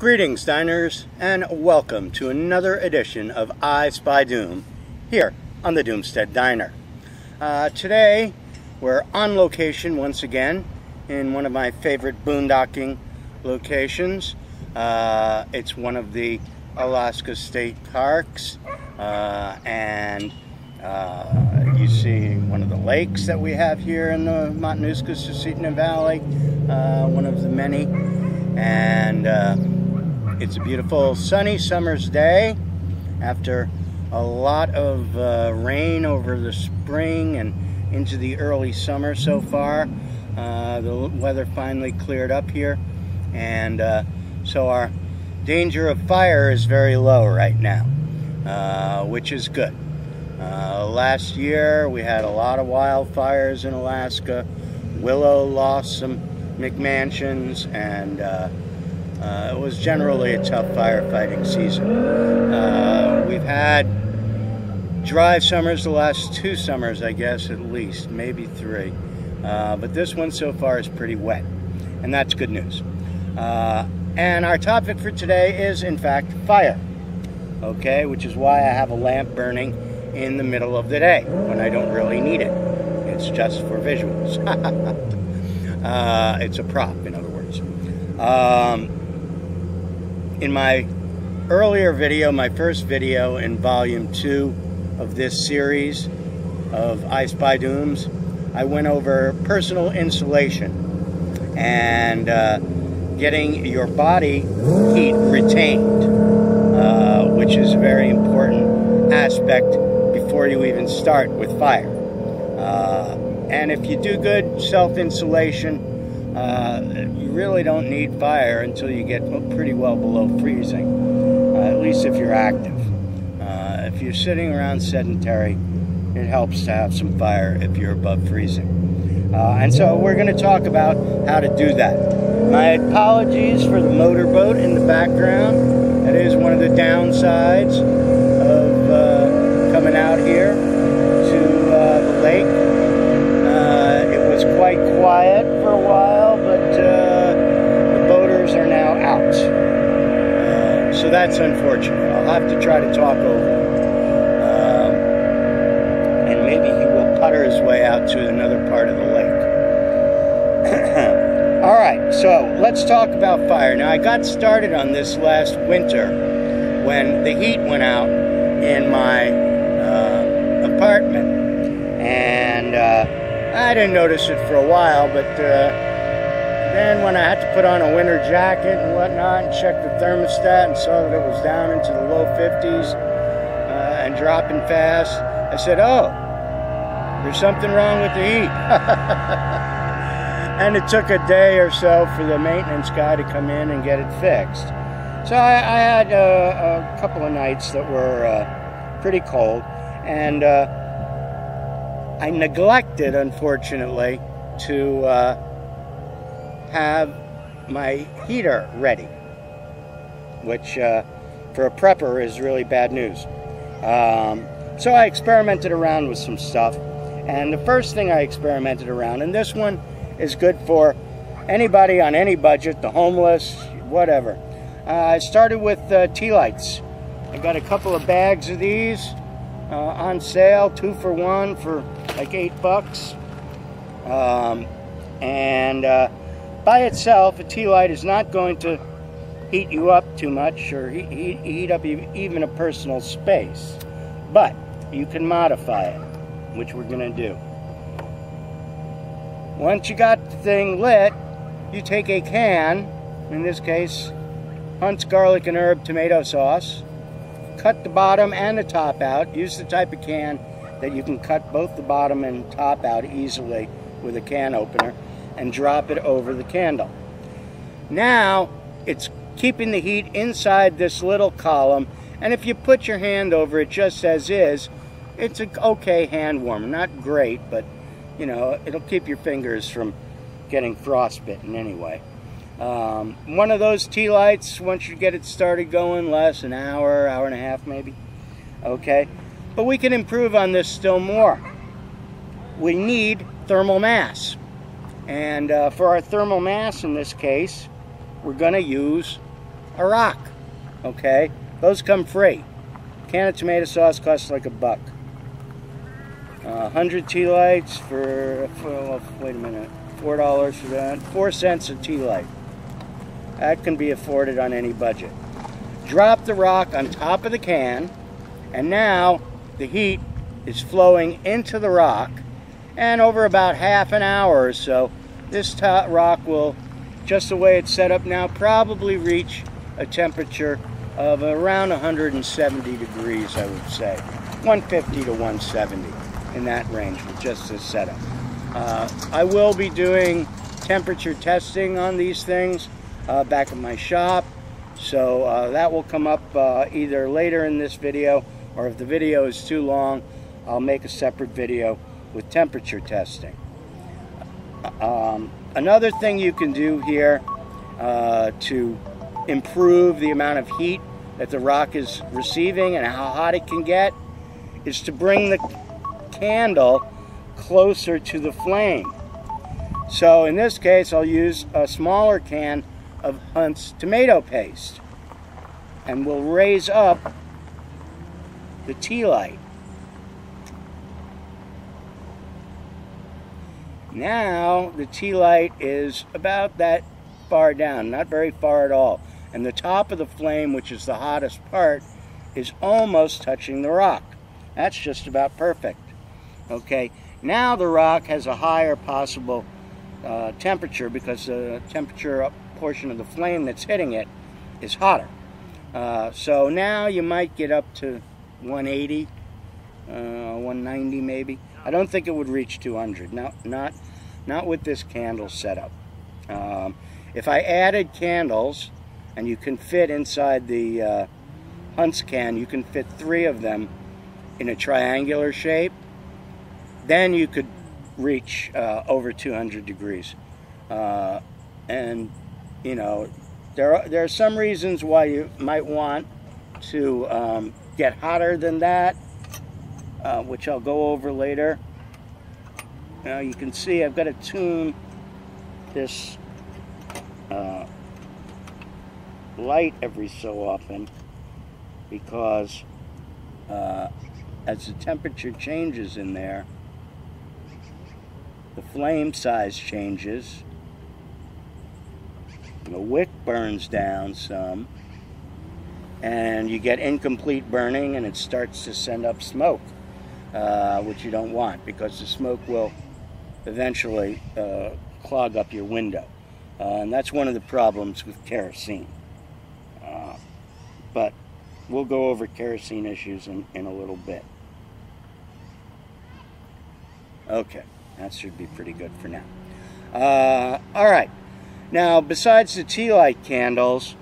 Greetings, diners, and welcome to another edition of I Spy Doom here on the Doomstead Diner. Today, we're on location once again in one of my favorite boondocking locations. It's one of the Alaska State Parks, and you see one of the lakes that we have here in the Matanuska-Susitna Valley, one of the many, and it's a beautiful sunny summer's day after a lot of rain over the spring and into the early summer so far. The weather finally cleared up here, and so our danger of fire is very low right now, which is good. Last year we had a lot of wildfires in Alaska. Willow lost some McMansions, and it was generally a tough firefighting season. We've had dry summers the last 2 summers, I guess, at least, maybe 3. But this one so far is pretty wet, and that's good news. And our topic for today is, in fact, fire. Okay, which is why I have a lamp burning in the middle of the day when I don't really need it. It's just for visuals. It's a prop, in other words. In my earlier video, my first video in volume 2 of this series of I Spy Dooms, I went over personal insulation and getting your body heat retained, which is a very important aspect before you even start with fire. And if you do good self-insulation, you really don't need fire until you get pretty well below freezing, at least if you're active. If you're sitting around sedentary, it helps to have some fire if you're above freezing. And so we're going to talk about how to do that. My apologies for the motorboat in the background. That is one of the downsides of coming out here to the lake. It was quite quiet for a while, but the boaters are now out. So that's unfortunate. I'll have to try to talk over him. And maybe he will putter his way out to another part of the lake. Alright, so let's talk about fire. Now, I got started on this last winter when the heat went out in my apartment. And I didn't notice it for a while, but then when I had to put on a winter jacket and whatnot and check the thermostat and saw that it was down into the low 50s and dropping fast, I said, oh, there's something wrong with the heat. And it took a day or so for the maintenance guy to come in and get it fixed. So I had a couple of nights that were pretty cold, and I neglected, unfortunately, to have my heater ready, which for a prepper is really bad news. So I experimented around with some stuff, and the first thing I experimented around, and this one is good for anybody on any budget, the homeless, whatever. I started with tea lights. I got a couple of bags of these on sale, 2 for 1 for like $8. And by itself, a tea light is not going to heat you up too much or heat up even a personal space. But you can modify it, which we're going to do. Once you got the thing lit, you take a can, in this case, Hunt's garlic and herb tomato sauce, cut the bottom and the top out. Use the type of can that you can cut both the bottom and top out easily with a can opener, and drop it over the candle. Now it's keeping the heat inside this little column, and if you put your hand over it just as is, it's an okay hand warmer. Not great, but you know, it'll keep your fingers from getting frostbitten anyway. One of those tea lights, once you get it started going, lasts an hour, hour and a half maybe. Okay, but we can improve on this still more. We need thermal mass. And for our thermal mass in this case, we're going to use a rock. Okay, those come free. A can of tomato sauce costs like $1. 100 tea lights for wait a minute, $4 for that. 4 cents a tea light. That can be afforded on any budget. Drop the rock on top of the can, and now the heat is flowing into the rock, and over about half an hour or so, this rock will, just the way it's set up now, probably reach a temperature of around 170 degrees, I would say. 150 to 170, in that range with just this setup. I will be doing temperature testing on these things back at my shop, so that will come up either later in this video, or if the video is too long, I'll make a separate video with temperature testing. Another thing you can do here to improve the amount of heat that the rock is receiving and how hot it can get is to bring the candle closer to the flame. So in this case, I'll use a smaller can of Hunt's tomato paste, and we'll raise up the tea light. Now the tea light is about that far down, not very far at all, and the top of the flame, which is the hottest part, is almost touching the rock. That's just about perfect. Okay, now the rock has a higher possible temperature, because the temperature portion of the flame that's hitting it is hotter. So now you might get up to 180, 190 maybe. I don't think it would reach 200. Not with this candle setup. If I added candles, and you can fit inside the Hunt's can, you can fit 3 of them in a triangular shape, then you could reach over 200 degrees. And you know, there are some reasons why you might want to get hotter than that, which I'll go over later. Now you can see I've got to tune this light every so often, because as the temperature changes in there, the flame size changes, the wick burns down some, and you get incomplete burning, and it starts to send up smoke, which you don't want, because the smoke will eventually clog up your window. And that's one of the problems with kerosene. But we'll go over kerosene issues in a little bit. Okay, that should be pretty good for now. All right. Now, besides the tea light candles,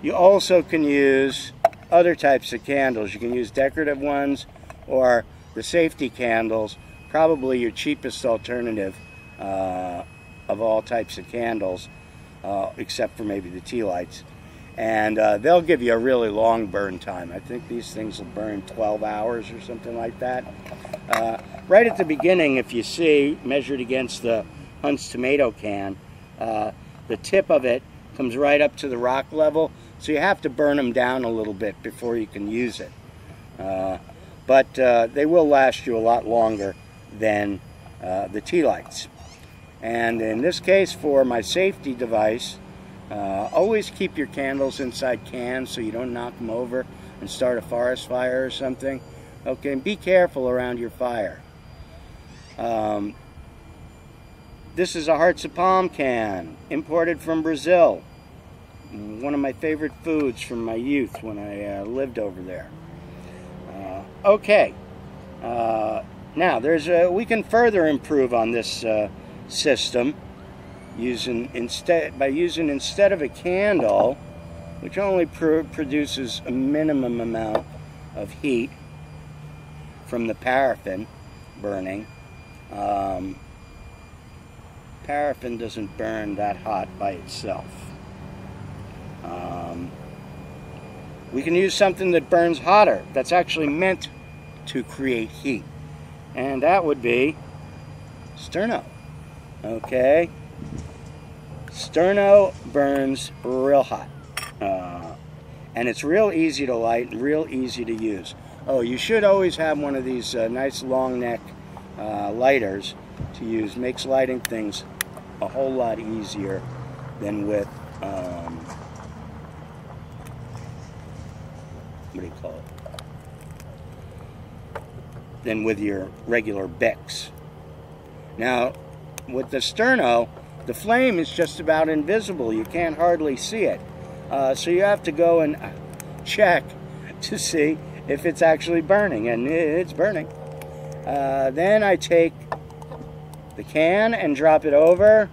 you also can use other types of candles. You can use decorative ones, or the safety candles, probably your cheapest alternative of all types of candles, except for maybe the tea lights. And they'll give you a really long burn time. I think these things will burn 12 hours or something like that. Right at the beginning, if you see, measured against the Hunt's tomato can, the tip of it comes right up to the rock level, so you have to burn them down a little bit before you can use it. But they will last you a lot longer than the tea lights. And in this case, for my safety device, always keep your candles inside cans so you don't knock them over and start a forest fire or something. Okay, and be careful around your fire. This is a Hearts of Palm can, imported from Brazil. One of my favorite foods from my youth when I lived over there. Okay, now we can further improve on this system by using instead of a candle, which only produces a minimum amount of heat from the paraffin burning. Paraffin doesn't burn that hot by itself. We can use something that burns hotter, that's actually meant to create heat, and that would be Sterno. Okay, Sterno burns real hot. And it's real easy to light and real easy to use. Oh, you should always have one of these nice long neck lighters to use. Makes lighting things a whole lot easier than with what do you call it? Than with your regular Bics. Now, with the Sterno, the flame is just about invisible. You can't hardly see it. So you have to go and check to see if it's actually burning, and it's burning. Then I take the can and drop it over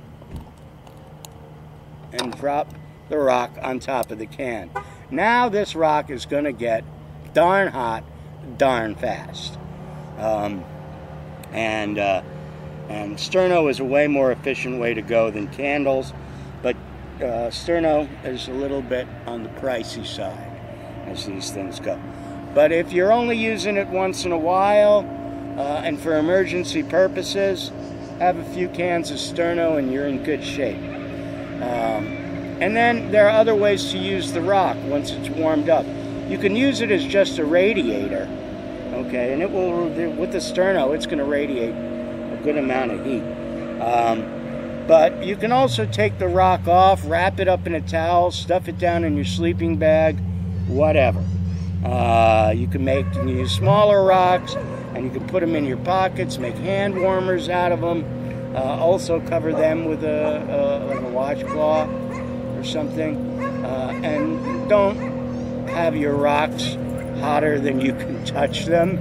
and drop the rock on top of the can. Now this rock is going to get darn hot darn fast. And Sterno is a way more efficient way to go than candles, but Sterno is a little bit on the pricey side as these things go. But if you're only using it once in a while and for emergency purposes, have a few cans of Sterno and you're in good shape. And then there are other ways to use the rock once it's warmed up. You can use it as just a radiator, okay, and it will, with the Sterno, it's going to radiate a good amount of heat. But you can also take the rock off, wrap it up in a towel, stuff it down in your sleeping bag, whatever. You can use smaller rocks, and you can put them in your pockets, make hand warmers out of them. Also cover them with like a washcloth or something. And don't have your rocks hotter than you can touch them.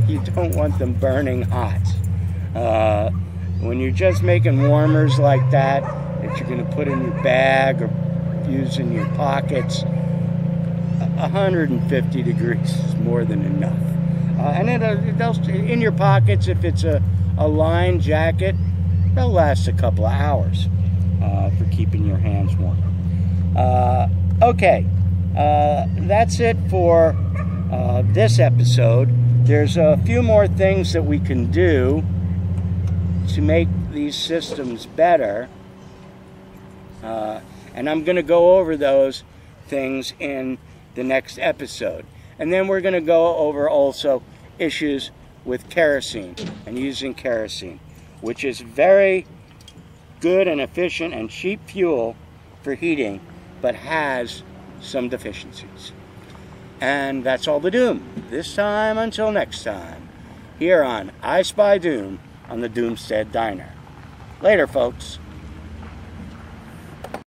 You don't want them burning hot. When you're just making warmers like that you're going to put in your bag or use in your pockets, 150 degrees is more than enough. And it'll, in your pockets, if it's a lined jacket, they'll last a couple of hours for keeping your hands warm. Okay, that's it for this episode. There's a few more things that we can do to make these systems better, and I'm going to go over those things in the next episode. And then we're going to go over also issues with kerosene and using kerosene, which is very good and efficient and cheap fuel for heating, but has some deficiencies. And that's all the Doom. This time until next time, here on I Spy Doom on the Doomstead Diner. Later, folks.